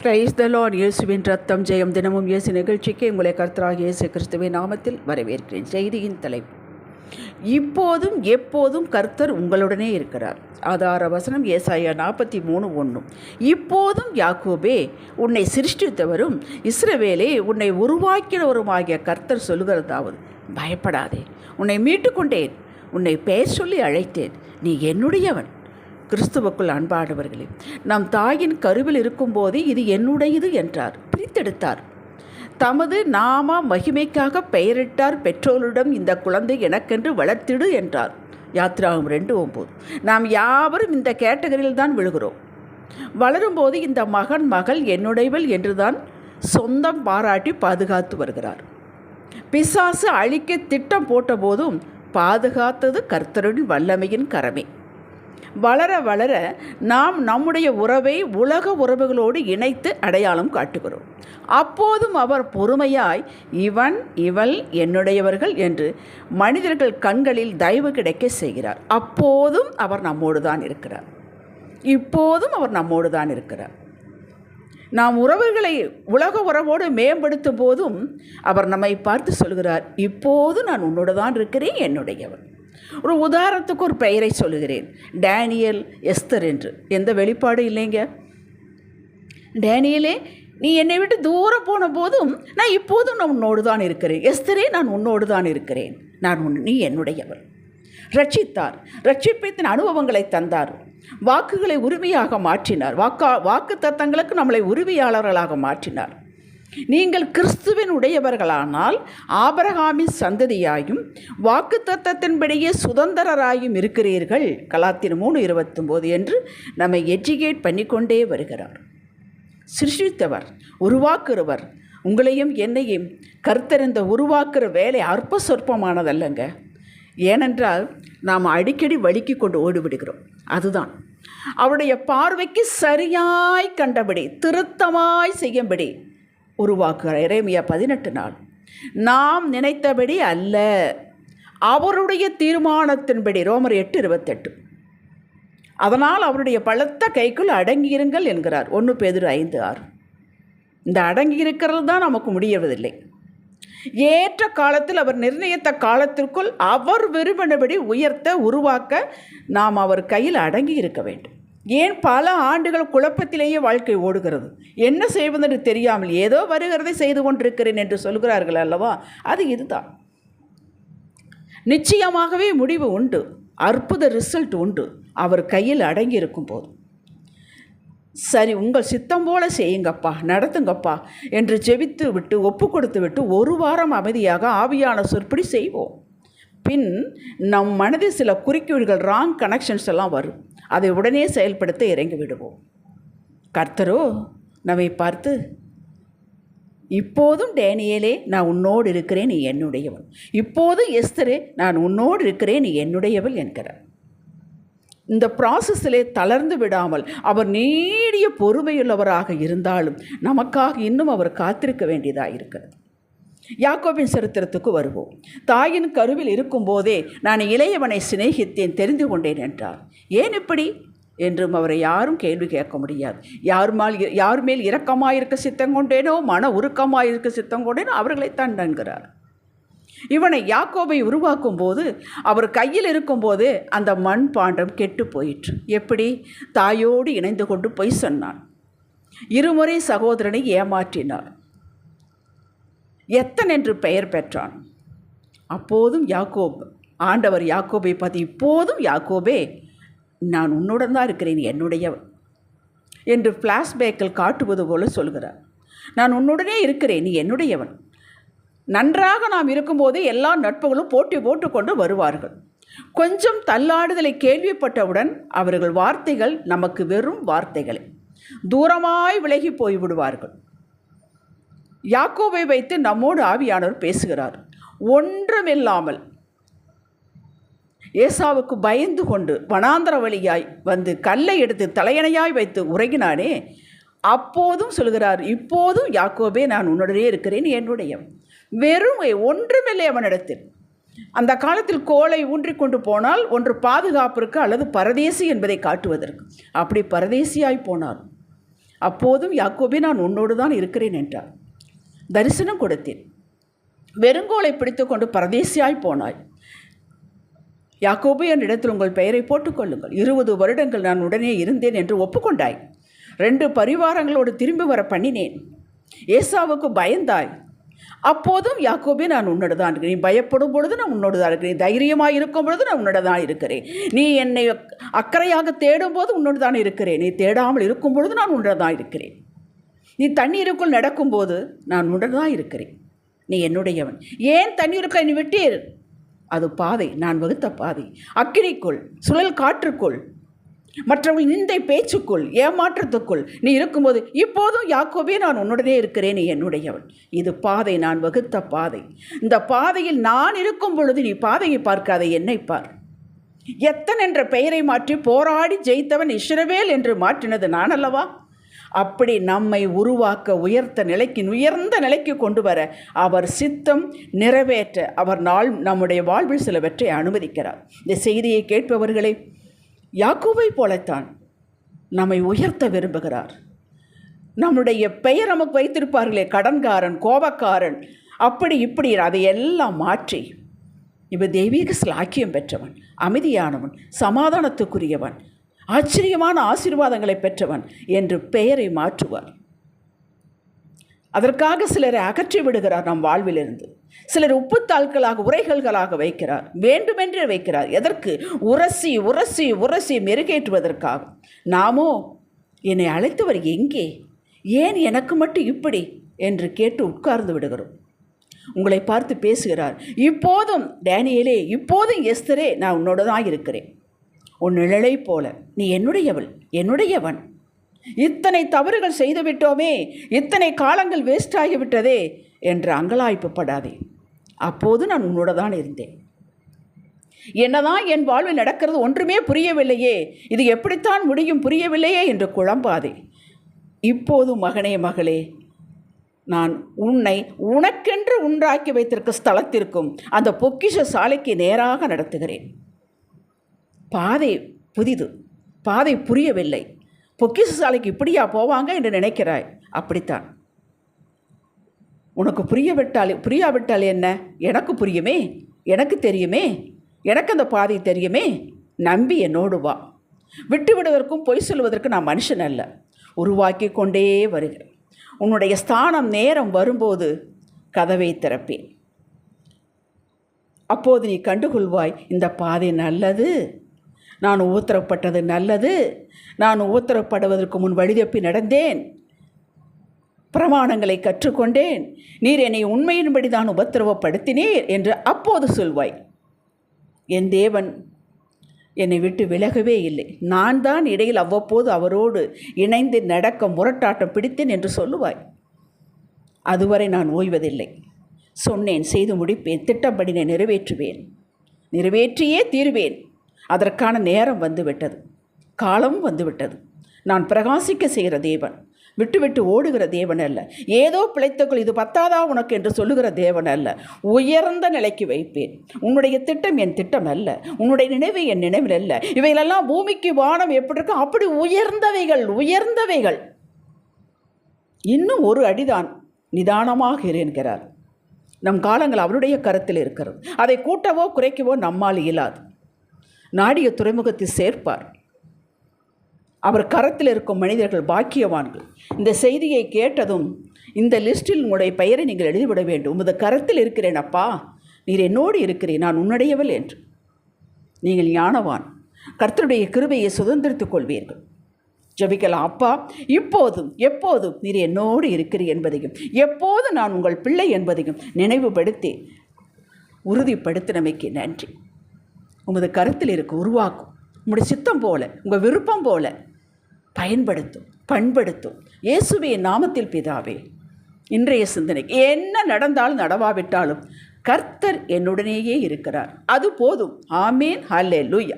Praise the Lord. இயேசுவின் ரத்தம் ஜெயம். தினமும் இயேசு நிகழ்ச்சிக்கு உங்களை கர்த்தராகிய இயேசு கிறிஸ்துவின் நாமத்தில் வரவேற்கிறேன். செய்தியின் தலைப்பு: இப்போதும் எப்போதும் கர்த்தர் உங்களுடனே இருக்கிறார். ஆதார வசனம் ஏசாயா 43:1. இப்போதும் யாக்கோபே, உன்னை சிருஷ்டித்தவரும் இஸ்ரவேலே, உன்னை உருவாக்கினவருமாகிய கர்த்தர் சொல்லுகிறதாவது: பயப்படாதே, உன்னை மீட்டுக்கொண்டேன், உன்னை பெயர் சொல்லி அழைத்தேன், நீ என்னுடையவன். கிறிஸ்துவுக்குள் அன்பானவர்களே, நம் தாயின் கருவில் இருக்கும்போது இது என்னுடையது என்றார், பிரித்தெடுத்தார். தமது நாம மகிமைக்காக பெயரிட்டார். பெற்றோரிடம் இந்த குழந்தை எனக்கென்று வளர்த்திடு என்றார். யாத்திராகம் 2:9. நாம் யாவரும் இந்த கேட்டகரியில் தான் விழுகிறோம். வளரும்போது இந்த மகன் மகள் என்னுடையவள் என்றுதான் சொந்தம் பாராட்டி பாதுகாத்து வருகிறார். பிசாசு அழிக்க திட்டம் போட்ட போதும் பாதுகாத்தது கர்த்தரின் வல்லமையின் கரமே. வளர வளர நாம் நம்முடைய உறவை உலக உறவுகளோடு இணைத்து அடையாளம் காட்டுகிறோம். அப்போதும் அவர் பொறுமையாய் இவன் இவள் என்னுடையவர்கள் என்று மனிதர்கள் கண்களில் தயவு கிடைக்க செய்கிறார். அப்போதும் அவர் நம்மோடு தான் இருக்கிறார். இப்போதும் அவர் நம்மோடு தான் இருக்கிறார். நாம் உறவுகளை உலக உறவோடு மேம்படுத்தும் போதும் அவர் நம்மை பார்த்து சொல்கிறார், இப்போது நான் உன்னோடு தான் இருக்கிறேன், என்னுடையவன். ஒரு உதாரணத்துக்கு ஒரு பெயரை சொல்லுகிறேன், டேனியல், எஸ்தர் என்று. எந்த வெளிப்பாடு இல்லைங்க. டேனியலே, நீ என்னை விட்டு தூரம் போன போதும் நான் இப்போதும் நான் உன்னோடு தான் இருக்கிறேன். எஸ்தரே, நான் உன்னோடு தான் இருக்கிறேன், நீ என்னுடையவர். ரட்சித்தார், ரட்சிப்பின் அனுபவங்களை தந்தார், வாக்குகளை உரிமையாக மாற்றினார், வாக்கு தத்தங்களுக்கு நம்மளை உரிமையாளர்களாக மாற்றினார். நீங்கள் கிறிஸ்துவின் உடையவர்களானால் ஆபிரகாமின் சந்ததியாயும் வாக்கு தத்தத்தின்படியே சுதந்திரராயும் இருக்கிறீர்கள். கலாத்தியர் 3:29 என்று நம்மை எஜுகேட் பண்ணிக்கொண்டே வருகிறார். சிருஷ்டித்தவர், உருவாக்குறவர், உங்களையும் என்னையும் கர்த்தர் இந்த உருவாக்குற வேலை அற்ப சொற்பமானதல்லங்க. ஏனென்றால் நாம் அடிக்கடி வழுக்கி கொண்டு ஓடிவிடுகிறோம். அதுதான் அவருடைய பார்வைக்கு சரியாய் கண்டபடி திருத்தமாய் செய்யும்படி உருவாக்குகிறார். எரேமியா 18:4. நாம் நினைத்தபடி அல்ல, அவருடைய தீர்மானத்தின்படி. ரோமர் 8:28. அதனால் அவருடைய பலத்த கைக்குள் அடங்கியிருங்கள் என்கிறார். 1 பேதுரு 5:6. இந்த அடங்கியிருக்கிறது தான் நமக்கு முடியவதில்லை. ஏற்ற காலத்தில் அவர் நிர்ணயித்த காலத்திற்குள் அவர் விரும்பினபடி உயர்த்த உருவாக்க நாம் அவர் கையில் அடங்கி இருக்க வேண்டும். ஏன் பல ஆண்டுகள் குழப்பத்திலேயே வாழ்க்கை ஓடுகிறது. என்ன செய்வதென்று தெரியாமல் ஏதோ வருகிறதை செய்து கொண்டிருக்கிறேன் என்று சொல்கிறார்கள் அல்லவா? அது இதுதான். நிச்சயமாகவே முடிவு உண்டு, அற்புத ரிசல்ட் உண்டு அவர் கையில் அடங்கி இருக்கும் போது. சரி, உங்கள் சித்தம் போல செய்யுங்கப்பா, நடத்துங்கப்பா என்று ஜெபித்து விட்டு ஒப்பு கொடுத்து விட்டு ஒரு வாரம் அமைதியாக ஆவியான சொற்படி செய்வோம். பின் நம் மனதில் சில குறுக்கீடுகள், ராங் கனெக்ஷன்ஸ் எல்லாம் வரும். அதை உடனே செயல்படுத்த இறங்கி விடுவோம். கர்த்தரோ நம்மை பார்த்து, இப்போதும் டேனியலே, நான் உன்னோடு இருக்கிறேன், நீ என்னுடையவன். இப்போதும் எஸ்தரே, நான் உன்னோடு இருக்கிறேன், நீ என்னுடையவள் என்கிறார். இந்த ப்ராசஸிலே தளர்ந்து விடாமல் அவர் நீடிய பொறுமையுள்ளவராக இருந்தாலும் நமக்காக இன்னும் அவர் காத்திருக்க வேண்டியதாக இருக்கிறது. யாக்கோபின் சரித்திரத்துக்கு வருவோம். தாயின் கருவில் இருக்கும்போதே நான் இளையவனை சிநேகித்தேன், தெரிந்து கொண்டேன் என்றார். ஏன் இப்படி என்றும் அவரை யாரும் கேள்வி கேட்க முடியாது. யார் மேல் இரக்கமாயிருக்க சித்தம் கொண்டேனோ, மன உருக்கமாயிருக்க சித்தம் கொண்டேனோ அவர்களைத்தான் நன்கிறார். இவனை யாக்கோபை உருவாக்கும் போது அவர் கையில் இருக்கும்போது அந்த மண் பாண்டம் கெட்டு போயிற்று. எப்படி? தாயோடு இணைந்து கொண்டு பொய் சொன்னான். இருமுறை சகோதரனை ஏமாற்றினார். எத்தன் என்று பெயர் பெற்றான். அப்போதும் ஆண்டவர் யாக்கோபை பார்த்து, இப்போதும் யாக்கோபே, நான் உன்னுடன் தான் இருக்கிறேன், என்னுடையவன் என்று ஃப்ளாஷ்பேக்கில் காட்டுவது போல சொல்கிறார். நான் உன்னுடனே இருக்கிறேன், நீ என்னுடையவன். நன்றாக நாம் இருக்கும்போது எல்லா நட்புகளும் போட்டி போட்டுக்கொண்டு வருவார்கள். கொஞ்சம் தள்ளாடுதலை கேள்விப்பட்டவுடன் அவர்கள் வார்த்தைகள் நமக்கு வெறும் வார்த்தைகளே, தூரமாய் விலகி போய்விடுவார்கள். யாக்கோபை வைத்து நம்மோடு ஆவியானவர் பேசுகிறார். ஒன்றுமில்லாமல் ஏசாவுக்கு பயந்து கொண்டு வனாந்தர வழியாய் வந்து கல்லை எடுத்து தலையணையாய் வைத்து உறங்கினானே, அப்போதும் சொல்கிறார், இப்போதும் யாக்கோபே, நான் உன்னுடனே இருக்கிறேன், என்னுடையவன். வெறும் ஒன்றுமில்லை அவனிடத்தில். அந்த காலத்தில் கோலை ஊன்றிக்கொண்டு போனால் ஒன்று பாதுகாப்பிற்கு அல்லது பரதேசி என்பதை காட்டுவதற்கு. அப்படி பரதேசியாய் போனார். அப்போதும் யாக்கோபே நான் உன்னோடு தான் இருக்கிறேன் என்றார். தரிசனம் கொடுத்தேன். வெறுங்கோலை பிடித்து கொண்டு பரதேசியாய் போனாய். யாக்கோபு என்னிடத்தில் உங்கள் பெயரை போட்டுக்கொள்ளுங்கள். 20 வருடங்கள் நான் உடனே இருந்தேன் என்று ஒப்புக்கொண்டாய். 2 பரிவாரங்களோடு திரும்பி வர பண்ணினேன். ஏசாவுக்கு பயந்தாய். அப்போதும் யாக்கோபே நான் உன்னோடு தான் இருக்கிறேன். நீ பயப்படும் பொழுது நான் உன்னோடு தான் இருக்கிறேன். தைரியமாக இருக்கும் பொழுது நான் உன்னோடு தான் இருக்கிறேன். நீ என்னை அக்கறையாக தேடும் போது உன்னோடு தான் இருக்கிறேன். நீ தேடாமல் இருக்கும் பொழுது நான் உன்னோடு தான் இருக்கிறேன். நீ தண்ணீருக்குள் நடக்கும்போது நான் உன்னோடு தான் இருக்கிறேன். நீ என்னுடையவன். ஏன் தண்ணீருக்குள் நீ விட்டீர்? அது பாதை, நான் வகுத்த பாதை. அக்கினிக்குள், சுழல் காற்றுக்குள், மற்றவர்கள் நிந்தை பேச்சுக்குள், ஏமாற்றத்துக்குள் நீ இருக்கும்போது இப்போதும் யாக்கோபே நான் உன்னுடனே இருக்கிறேன், நீ என்னுடையவன். இது பாதை, நான் வகுத்த பாதை. இந்த பாதையில் நான் இருக்கும் பொழுது நீ பாதையை பார்க்காத, என்னை பார். எத்தன் என்ற பெயரை மாற்றி போராடி ஜெயித்தவன் இஸ்ரவேல் என்று மாற்றினது நான் அல்லவா? அப்படி நம்மை உருவாக்க உயர்ந்த நிலைக்கு கொண்டு வர அவர் சித்தம் நிறைவேற்ற அவர் நம்முடைய வாழ்வில் சிலவற்றை அனுமதிக்கிறார். இந்த செய்தியை கேட்பவர்களே, யாக்கோபை போலத்தான் நம்மை உயர்த்த விரும்புகிறார். நம்முடைய பெயர் நமக்கு வைத்திருப்பார்களே, கடன்காரன், கோபக்காரன், அப்படி இப்படி, அதையெல்லாம் மாற்றி இவர் தெய்வீக ஸ்லாக்கியம் பெற்றவன், அமைதியானவன், சமாதானத்துக்குரியவன், ஆச்சரியமான ஆசீர்வாதங்களை பெற்றவன் என்று பெயரை மாற்றுவார். அதற்காக சிலரை அகற்றி விடுகிறார் நம் வாழ்விலிருந்து. சிலர் உப்புத்தாள்களாக, உரைகள்களாக வைக்கிறார், வேண்டுமென்றே வைக்கிறார். எதற்கு? உரசி உரசி உரசி மெருகேற்றுவதற்காக. நாமோ என்னை அழைத்தவர் எங்கே, ஏன் எனக்கு மட்டும் இப்படி என்று கேட்டு உட்கார்ந்து விடுகிறோம். உங்களை பார்த்து பேசுகிறார். இப்போதும் டேனியலே, இப்போதும் எஸ்தரே, நான் உன்னோடு தான் இருக்கிறேன். உன் நிழலை போல நீ என்னுடையவள், என்னுடையவன். இத்தனை தவறுகள் செய்துவிட்டோமே, இத்தனை காலங்கள் வேஸ்ட் ஆகிவிட்டதே என்று அங்கலாய்ப்புப்படாதே. அப்போது நான் உன்னோட தான் இருந்தேன். என்னதான் என் வாழ்வில் நடக்கிறது, ஒன்றுமே புரியவில்லையே, இது எப்படித்தான் முடியும், புரியவில்லையே என்று குழம்பாதே. இப்போது மகனே, மகளே, நான் உன்னை உனக்கென்று உண்டாக்கி வைத்திருக்க ஸ்தலத்திற்கும் அந்த பொக்கிஷ சாலைக்கு நேராக நடத்துகிறேன். பாதை புதிது, பாதை புரியவில்லை. பொக்கிஷ சாலைக்கு இப்படியா போவாங்க என்று நினைக்கிறாய். அப்படித்தான். உனக்கு புரியாவிட்டால் என்ன? எனக்கு புரியுமே, எனக்கு தெரியுமே, எனக்கு அந்த பாதை தெரியுமே. நம்பி என்னோடு வா. விட்டு விடுவதற்கும் பொய் சொல்வதற்கு நான் மனுஷன் அல்ல. உருவாக்கி கொண்டே வருகிறேன். உன்னுடைய ஸ்தானம் நேரம் வரும்போது கதவை திறப்பேன். அப்போது நீ கண்டுகொள்வாய், இந்த பாதை நல்லது, நான் உத்தரப்பட்டது நல்லது, நான் உத்தரப்படுவதற்கு முன் வழிதப்பி நடந்தேன், பிரமாணங்களை கற்றுக்கொண்டேன், நீர் என்னை உண்மையின்படி தான் உபத்திரவப்படுத்தினீர் என்று அப்போது சொல்வாய். என் தேவன் என்னை விட்டு விலகவே இல்லை. நான் தான் இடையில் அவ்வப்போது அவரோடு இணைந்து நடக்க முரட்டாட்டம் பிடித்தேன் என்று சொல்லுவாய். அதுவரை நான் ஓய்வதில்லை. சொன்னேன், செய்து முடிப்பேன், திட்டப்படி நான் நிறைவேற்றியே தீர்வேன். அதற்கான நேரம் வந்துவிட்டது, காலம் வந்துவிட்டது. நான் பிரகாசிக்க செய்கிற தேவன், விட்டு ஓடுகிற தேவன் அல்ல. ஏதோ பிழைத்துக்கள், இது பத்தாதா உனக்கு என்று சொல்லுகிற தேவன் அல்ல. உயர்ந்த நிலைக்கு வைப்பேன். உன்னுடைய திட்டம் என் திட்டம் அல்ல, உன்னுடைய நினைவு என் நினைவில் அல்ல. இவைகளெல்லாம் பூமிக்கு வானம் எப்படி இருக்கும் அப்படி உயர்ந்தவைகள். இன்னும் ஒரு அடிதான் நிதானமாக என்கிறார். நம் காலங்கள் அவருடைய கருத்தில் இருக்கிறது. அதை கூட்டவோ குறைக்கவோ நம்மால் இயலாது. நாடிய துறைமுகத்தில் சேர்ப்பார். அவர் கரத்தில் இருக்கும் மனிதர்கள் பாக்கியவான்கள். இந்த செய்தியை கேட்டதும் இந்த லிஸ்டில் உங்களுடைய பெயரை நீங்கள் எழுதிவிட வேண்டும். உமது கரத்தில் இருக்கிறேன் அப்பா, நீர் என்னோடு இருக்கிறேன், நான் உன்னுடையவள் என்று. நீங்கள் ஞானவான், கர்த்தருடைய கிருபையை சுதந்திரித்துக் கொள்வீர்கள். ஜெபிக்கலாம். அப்பா, இப்போதும் எப்போதும் நீர் என்னோடு இருக்கிறீர் என்பதையும், எப்போது நான் உங்கள் பிள்ளை என்பதையும் நினைவுபடுத்தி உறுதிப்படுத்தினமைக்கு நன்றி. உமது கருத்தில் இருக்க உருவாக்கும், உங்களுடைய சித்தம் போல, உங்கள் விருப்பம் போல பயன்படுத்தும், பண்படுத்தும். இயேசுவே நாமத்தில் பிதாவே. இன்றைய சிந்தனைக்கு என்ன நடந்தாலும் நடவாவிட்டாலும் கர்த்தர் என்னுடனேயே இருக்கிறார், அது போதும். ஆமேன். ஹல்லேலூயா.